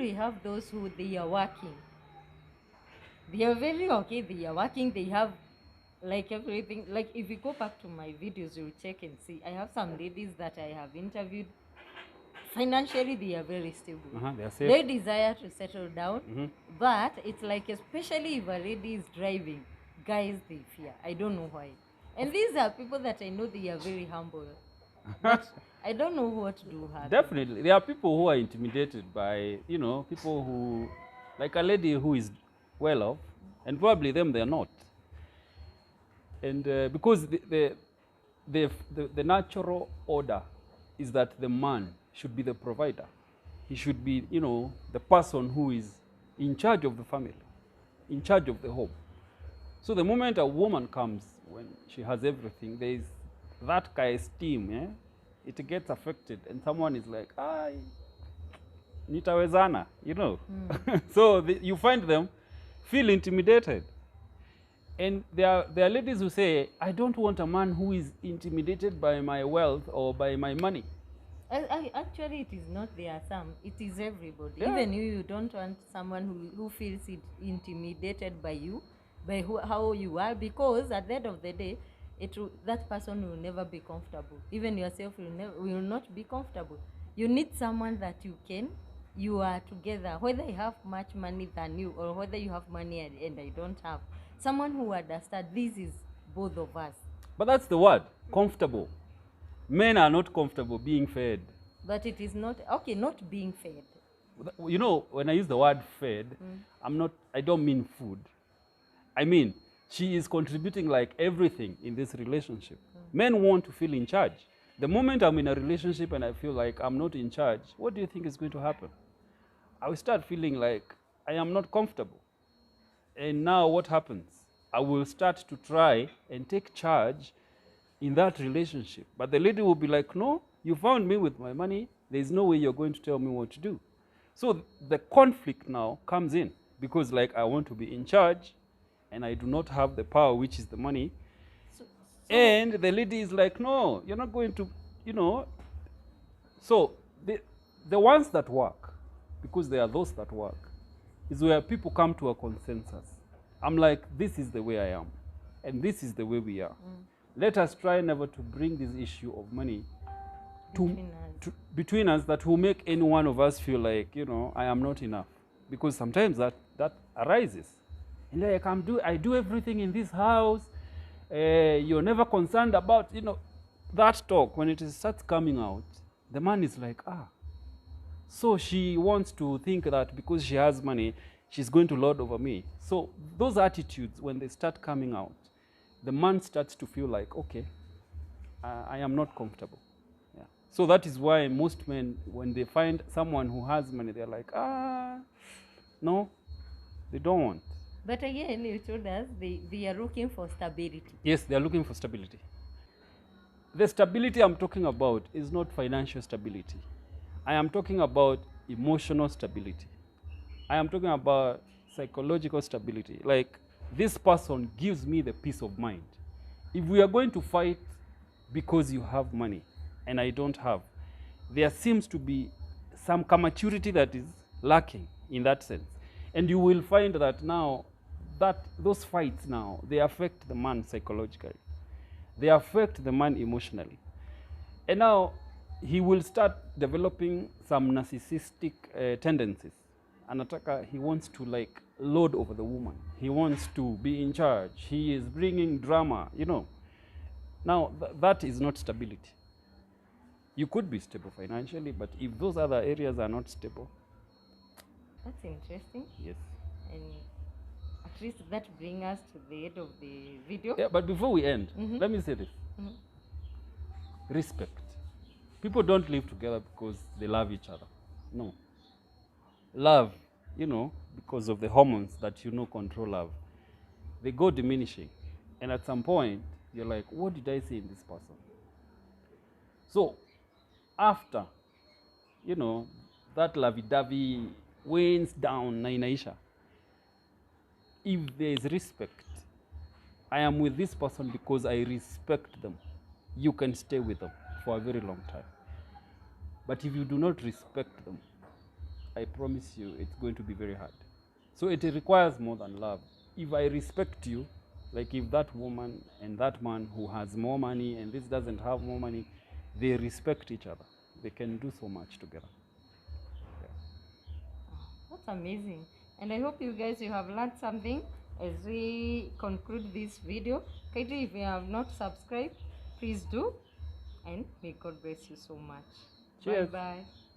we have those who they are working. They are very okay. They are working. They have like everything. Like if you go back to my videos, you'll check and see. I have some ladies that I have interviewed. Financially, they are very stable. They are safe. They desire to settle down, but it's like, especially if a lady is driving, guys, they fear. I don't know why. And these are people that I know they are very humble. But I don't know what do happen. Definitely. There are people who are intimidated by, people who, like a lady who is well off, and probably them they're not. And because the natural order is that the man should be the provider. He should be, the person who is in charge of the family, in charge of the home. So the moment a woman comes, when she has everything, there is that kind of esteem, it gets affected, and someone is like, nitawezana, So you find them feel intimidated. And there are ladies who say, I don't want a man who is intimidated by my wealth or by my money. Actually, it is not there. It is everybody. Yeah. Even you don't want someone who feels intimidated by you, by how you are, because at the end of the day, that person will never be comfortable. Even yourself will not be comfortable. You need someone that you are together, whether you have much money than you or whether you have money and I don't have. Someone who understands this is both of us. But that's the word, comfortable. Men are not comfortable being fed. But it is not, okay, not being fed. When I use the word fed, I don't mean food. I mean, she is contributing like everything in this relationship. Men want to feel in charge. The moment I'm in a relationship and I feel like I'm not in charge, what do you think is going to happen? I will start feeling like I am not comfortable. And now what happens? I will start to try and take charge in that relationship. But the lady will be like, no, you found me with my money. There's no way you're going to tell me what to do. So the conflict now comes in because I want to be in charge and I do not have the power, which is the money. And the lady is like, no, you're not going to, So the ones that work, because there are those that work, is where people come to a consensus. I'm like, this is the way I am, and this is the way we are. Let us try never to bring this issue of money between us that will make any one of us feel like, I am not enough. Because sometimes that arises. And like, I do everything in this house. You're never concerned about, that talk. When it starts coming out, the man is like, so she wants to think that because she has money, she's going to lord over me. So those attitudes, when they start coming out, the man starts to feel like, okay, I am not comfortable. Yeah. So that is why most men, when they find someone who has money, they're like, no, they don't want. But again, you told us they are looking for stability. Yes, they are looking for stability. The stability I'm talking about is not financial stability. I am talking about emotional stability. I am talking about psychological stability. Like, this person gives me the peace of mind. If we are going to fight because you have money and I don't have, there seems to be some maturity that is lacking in that sense. And you will find that now, that those fights now, they affect the man psychologically. They affect the man emotionally. And now he will start developing some narcissistic tendencies. Anataka, he wants to lord over the woman. He wants to be in charge. He is bringing drama, Now, that is not stability. You could be stable financially, but if those other areas are not stable. That's interesting. Yes. And at least that brings us to the end of the video. Yeah, but before we end, let me say this. Respect. People don't live together because they love each other. No. Love, because of the hormones that control love, they go diminishing. And at some point, you're like, what did I see in this person? So, after, that lovey-dovey wanes down, inaisha, if there is respect, I am with this person because I respect them, you can stay with them for a very long time. But if you do not respect them, I promise you it's going to be very hard. So it requires more than love. If I respect you, like if that woman and that man who has more money and this doesn't have more money, they respect each other. They can do so much together. That's amazing. And I hope you guys, you have learned something as we conclude this video. Kindly, if you have not subscribed, please do. And may God bless you so much. Cheers. Bye-bye.